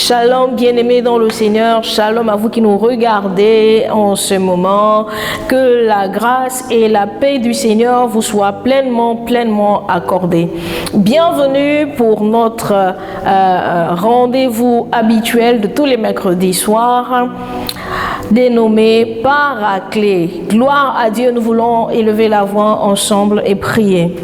Shalom, bien-aimés dans le Seigneur. Shalom à vous qui nous regardez en ce moment. Que la grâce et la paix du Seigneur vous soient pleinement accordées. Bienvenue pour notre rendez-vous habituel de tous les mercredis soirs, dénommé Paraclet. Gloire à Dieu, nous voulons élever la voix ensemble et prier.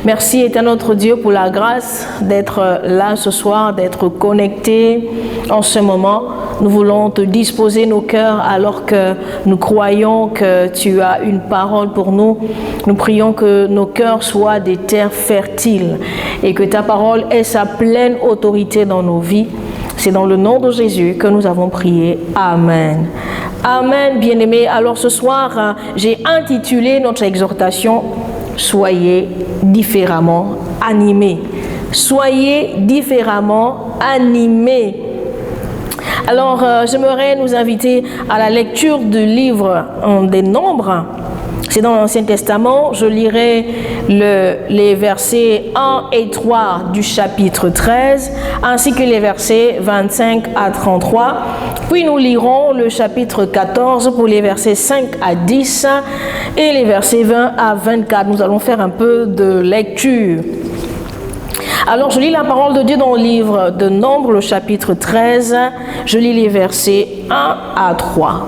Merci éternel notre Dieu pour la grâce d'être là ce soir, d'être connectés en ce moment. Nous voulons te disposer nos cœurs alors que nous croyons que tu as une parole pour nous. Nous prions que nos cœurs soient des terres fertiles et que ta parole ait sa pleine autorité dans nos vies. C'est dans le nom de Jésus que nous avons prié. Amen. Amen, bien-aimés. Alors ce soir, j'ai intitulé notre exhortation « Soyez différemment animés ». Soyez différemment animés. Alors, j'aimerais nous inviter à la lecture du livre des Nombres. C'est dans l'Ancien Testament. Je lirai les versets 1 et 3 du chapitre 13, ainsi que les versets 25 à 33. Puis nous lirons le chapitre 14 pour les versets 5 à 10 et les versets 20 à 24. Nous allons faire un peu de lecture. Alors, je lis la parole de Dieu dans le livre de Nombres, le chapitre 13. Je lis les versets 1 à 3.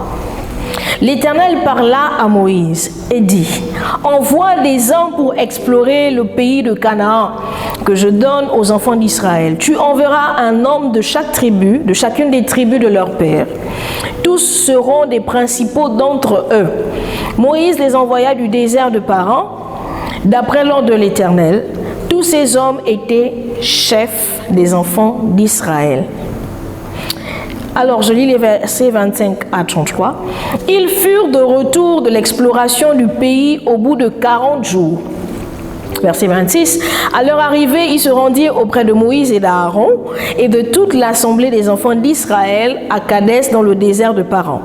L'Éternel parla à Moïse et dit : « Envoie des hommes pour explorer le pays de Canaan que je donne aux enfants d'Israël. Tu enverras un homme de chaque tribu, de chacune des tribus de leur père. Tous seront des principaux d'entre eux. » Moïse les envoya du désert de Paran, d'après l'ordre de l'Éternel. Tous ces hommes étaient chefs des enfants d'Israël. Alors, je lis les versets 25 à 33. « Ils furent de retour de l'exploration du pays au bout de 40 jours. » Verset 26. « À leur arrivée, ils se rendirent auprès de Moïse et d'Aaron et de toute l'assemblée des enfants d'Israël à Kadès dans le désert de Paran.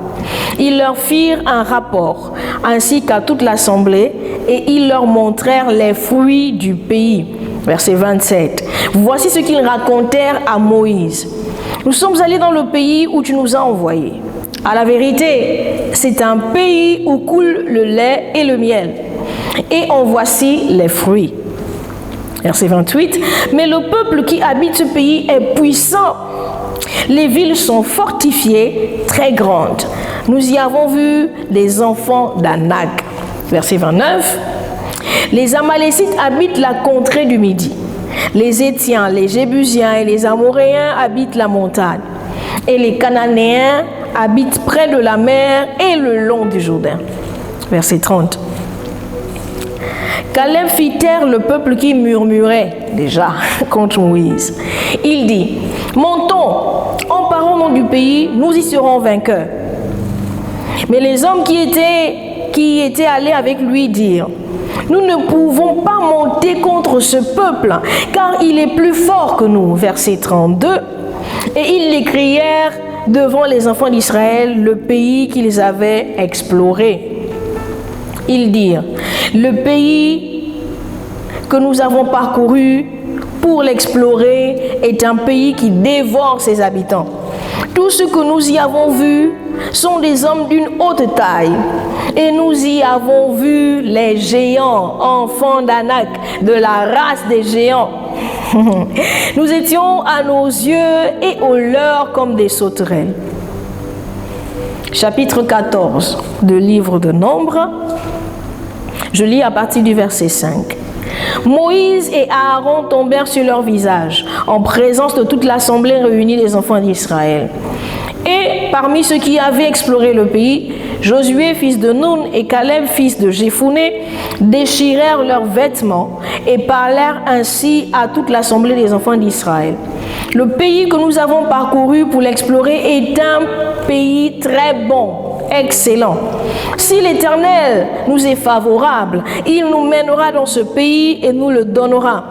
Ils leur firent un rapport, ainsi qu'à toute l'assemblée, et ils leur montrèrent les fruits du pays. » Verset 27. « Voici ce qu'ils racontèrent à Moïse. Nous sommes allés dans le pays où tu nous as envoyés. À la vérité, c'est un pays où coule le lait et le miel. Et en voici les fruits. » Verset 28. « Mais le peuple qui habite ce pays est puissant. Les villes sont fortifiées, très grandes. Nous y avons vu les enfants d'Anak. » Verset 29. « Les Amalécites habitent la contrée du Midi. Les Étiens, les Jébusiens et les Amoréens habitent la montagne. Et les Cananéens habitent près de la mer et le long du Jourdain. » Verset 30. Caleb fit taire le peuple qui murmurait déjà contre Moïse. Il dit : « Montons, emparons au nom du pays, nous y serons vainqueurs. » Mais les hommes qui étaient allés avec lui dirent : « Nous ne pouvons pas monter contre ce peuple, car il est plus fort que nous. » Verset 32. Et ils les crièrent devant les enfants d'Israël, le pays qu'ils avaient exploré. Ils dirent : « Le pays que nous avons parcouru pour l'explorer est un pays qui dévore ses habitants. Tout ce que nous y avons vu sont des hommes d'une haute taille. Et nous y avons vu les géants, enfants d'Anak, de la race des géants. Nous étions à nos yeux et aux leurs comme des sauterelles. » Chapitre 14 du livre de Nombres. Je lis à partir du verset 5. « Moïse et Aaron tombèrent sur leur visage, en présence de toute l'assemblée réunie des enfants d'Israël. Et parmi ceux qui avaient exploré le pays, Josué, fils de Nun, et Caleb, fils de Jephunnée, déchirèrent leurs vêtements et parlèrent ainsi à toute l'assemblée des enfants d'Israël. « Le pays que nous avons parcouru pour l'explorer est un pays très bon, excellent. Si l'Éternel nous est favorable, il nous mènera dans ce pays et nous le donnera.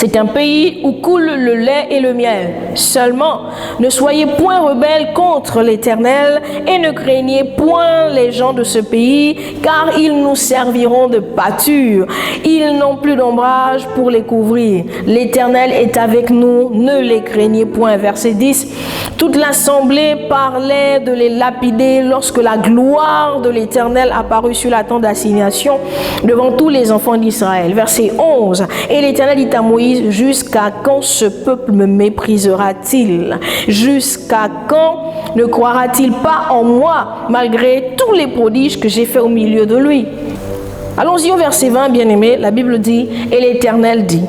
C'est un pays où coule le lait et le miel. Seulement, ne soyez point rebelles contre l'Éternel et ne craignez point les gens de ce pays, car ils nous serviront de pâture. Ils n'ont plus d'ombrage pour les couvrir. L'Éternel est avec nous, ne les craignez point. Verset 10. Toute l'assemblée parlait de les lapider lorsque la gloire de l'Éternel apparut sur la tente d'assignation devant tous les enfants d'Israël. Verset 11. Et l'Éternel dit à Moïse, jusqu'à quand ce peuple me méprisera-t-il? Jusqu'à quand ne croira-t-il pas en moi, malgré tous les prodiges que j'ai faits au milieu de lui? Allons-y au verset 20, bien-aimé. La Bible dit, et l'Éternel dit,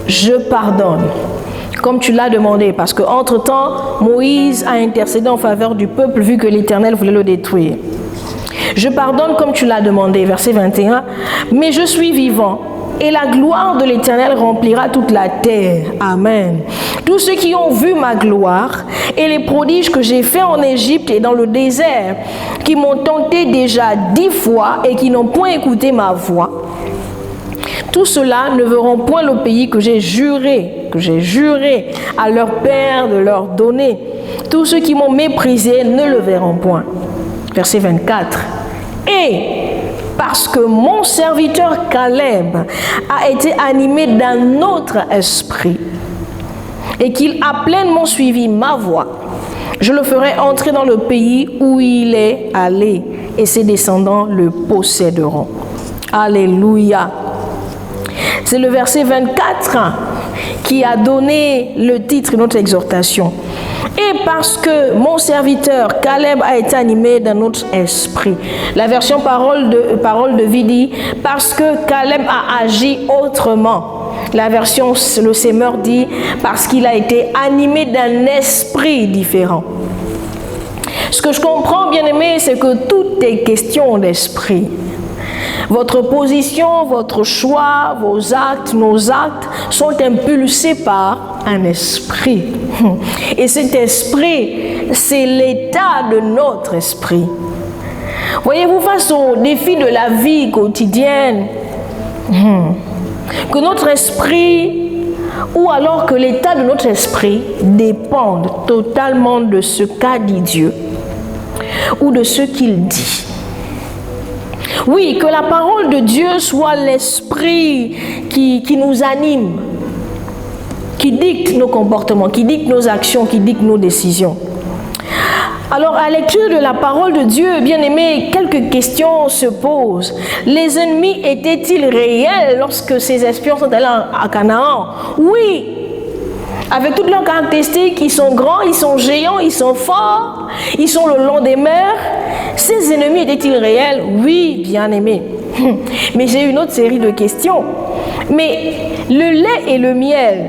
je pardonne, comme tu l'as demandé, parce qu'entre-temps, Moïse a intercédé en faveur du peuple, vu que l'Éternel voulait le détruire. Je pardonne comme tu l'as demandé, verset 21, mais je suis vivant, et la gloire de l'Éternel remplira toute la terre. Amen. Tous ceux qui ont vu ma gloire et les prodiges que j'ai faits en Égypte et dans le désert, qui m'ont tenté déjà 10 fois et qui n'ont point écouté ma voix, tous ceux-là ne verront point le pays que j'ai juré à leur père de leur donner. Tous ceux qui m'ont méprisé ne le verront point. Verset 24. Et parce que mon serviteur Caleb a été animé d'un autre esprit et qu'il a pleinement suivi ma voie, je le ferai entrer dans le pays où il est allé et ses descendants le posséderont. Alléluia. C'est le verset 24 qui a donné le titre de notre exhortation. Et parce que mon serviteur Caleb a été animé d'un autre esprit. La version parole de vie dit, parce que Caleb a agi autrement. La version le Semeur dit, parce qu'il a été animé d'un esprit différent. Ce que je comprends, bien aimé, c'est que tout est question d'esprit. Votre position, votre choix, vos actes, nos actes sont impulsés par un esprit. Et cet esprit, c'est l'état de notre esprit. Voyez-vous, face aux défis de la vie quotidienne, que notre esprit, ou alors que l'état de notre esprit dépendent totalement de ce qu'a dit Dieu ou de ce qu'il dit. Oui, que la parole de Dieu soit l'esprit qui nous anime, qui dicte nos comportements, qui dicte nos actions, qui dicte nos décisions. Alors, à la lecture de la parole de Dieu, bien aimé, quelques questions se posent. Les ennemis étaient-ils réels lorsque ces espions sont allés à Canaan? Oui. Avec toutes leurs caractéristiques, ils sont grands, ils sont géants, ils sont forts, ils sont le long des mers. Ces ennemis étaient-ils réels? Oui, bien aimé. Mais j'ai une autre série de questions. Mais le lait et le miel,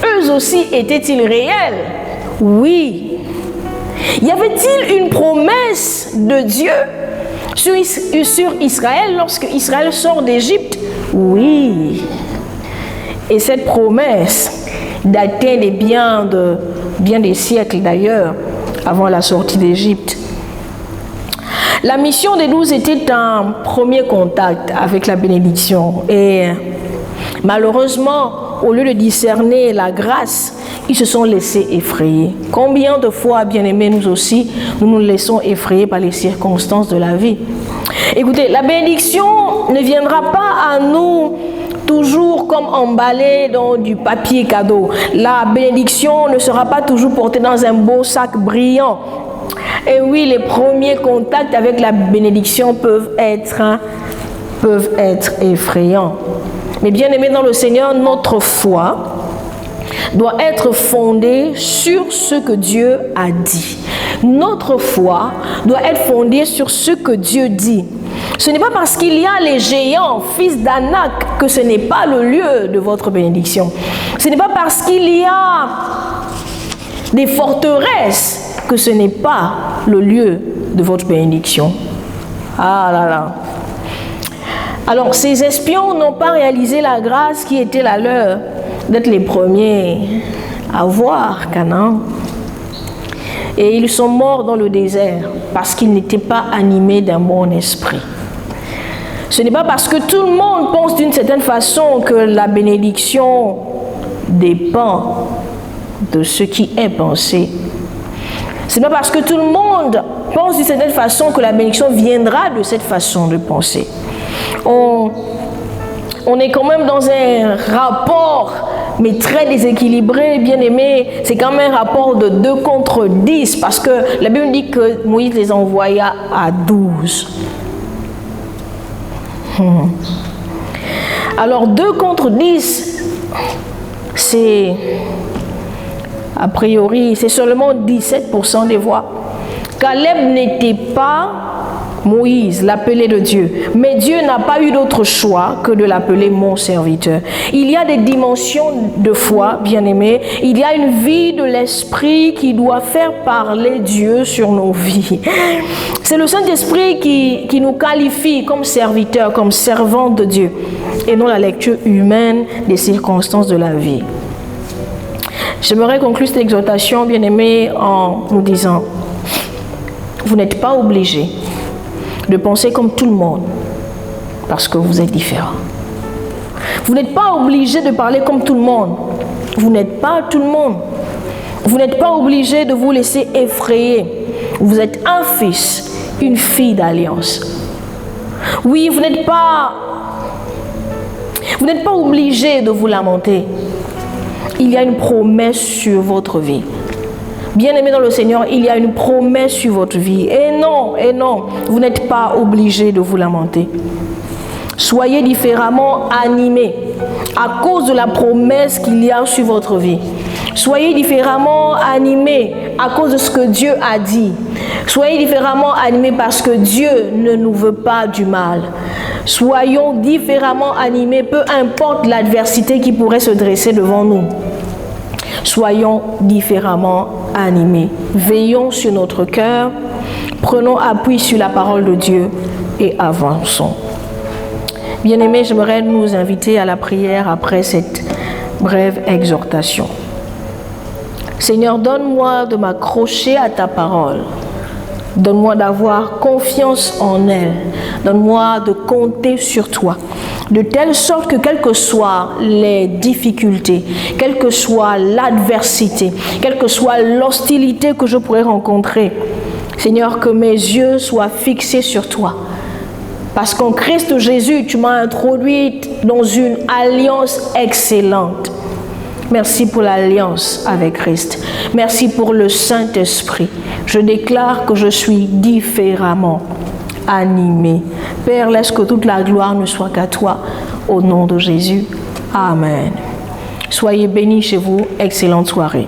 eux aussi étaient-ils réels? Oui. Y avait-il une promesse de Dieu sur Israël lorsque Israël sort d'Égypte? Oui. Et cette promesse datait des bien des siècles d'ailleurs, avant la sortie d'Égypte. La mission des 12 était un premier contact avec la bénédiction. Et malheureusement, au lieu de discerner la grâce, ils se sont laissés effrayer. Combien de fois, bien-aimés, nous aussi, nous nous laissons effrayer par les circonstances de la vie? Écoutez, la bénédiction ne viendra pas à nous toujours comme emballée dans du papier cadeau. La bénédiction ne sera pas toujours portée dans un beau sac brillant. Et oui, les premiers contacts avec la bénédiction peuvent être effrayants. Mais bien aimés dans le Seigneur, notre foi doit être fondée sur ce que Dieu a dit. Notre foi doit être fondée sur ce que Dieu dit. Ce n'est pas parce qu'il y a les géants, fils d'Anak, que ce n'est pas le lieu de votre bénédiction. Ce n'est pas parce qu'il y a des forteresses que ce n'est pas le lieu de votre bénédiction. Ah là là. Alors, ces espions n'ont pas réalisé la grâce qui était la leur d'être les premiers à voir Canaan. Et ils sont morts dans le désert parce qu'ils n'étaient pas animés d'un bon esprit. Ce n'est pas parce que tout le monde pense d'une certaine façon que la bénédiction dépend de ce qui est pensé. Ce n'est pas parce que tout le monde pense d'une certaine façon que la bénédiction viendra de cette façon de penser. On est quand même dans un rapport, mais très déséquilibré, bien aimé. C'est quand même un rapport de 2 contre 10, parce que la Bible dit que Moïse les envoya à 12. Alors 2 contre 10, c'est, a priori, c'est seulement 17% des voix. Caleb n'était pas Moïse, l'appelé de Dieu. Mais Dieu n'a pas eu d'autre choix que de l'appeler mon serviteur. Il y a des dimensions de foi, bien-aimés. Il y a une vie de l'esprit qui doit faire parler Dieu sur nos vies. C'est le Saint-Esprit qui nous qualifie comme serviteurs, comme servants de Dieu, et non la lecture humaine des circonstances de la vie. J'aimerais conclure cette exhortation, bien-aimés, en nous disant: vous n'êtes pas obligés de penser comme tout le monde, parce que vous êtes différents. Vous n'êtes pas obligé de parler comme tout le monde. Vous n'êtes pas tout le monde. Vous n'êtes pas obligé de vous laisser effrayer. Vous êtes un fils, une fille d'alliance. Oui, vous n'êtes pas obligé de vous lamenter. Il y a une promesse sur votre vie. Bien-aimés dans le Seigneur, il y a une promesse sur votre vie. Et non, vous n'êtes pas obligés de vous lamenter. Soyez différemment animés à cause de la promesse qu'il y a sur votre vie. Soyez différemment animés à cause de ce que Dieu a dit. Soyez différemment animés parce que Dieu ne nous veut pas du mal. Soyons différemment animés, peu importe l'adversité qui pourrait se dresser devant nous. Soyons différemment animés. Veillons sur notre cœur, prenons appui sur la parole de Dieu et avançons. Bien-aimés, j'aimerais nous inviter à la prière après cette brève exhortation. Seigneur, donne-moi de m'accrocher à ta parole. Donne-moi d'avoir confiance en elle. Donne-moi de compter sur toi. De telle sorte que quelles que soient les difficultés, quelle que soit l'adversité, quelle que soit l'hostilité que je pourrais rencontrer, Seigneur, que mes yeux soient fixés sur toi. Parce qu'en Christ Jésus, tu m'as introduite dans une alliance excellente. Merci pour l'alliance avec Christ. Merci pour le Saint-Esprit. Je déclare que je suis différemment animé. Père, laisse que toute la gloire ne soit qu'à toi. Au nom de Jésus. Amen. Soyez bénis chez vous. Excellente soirée.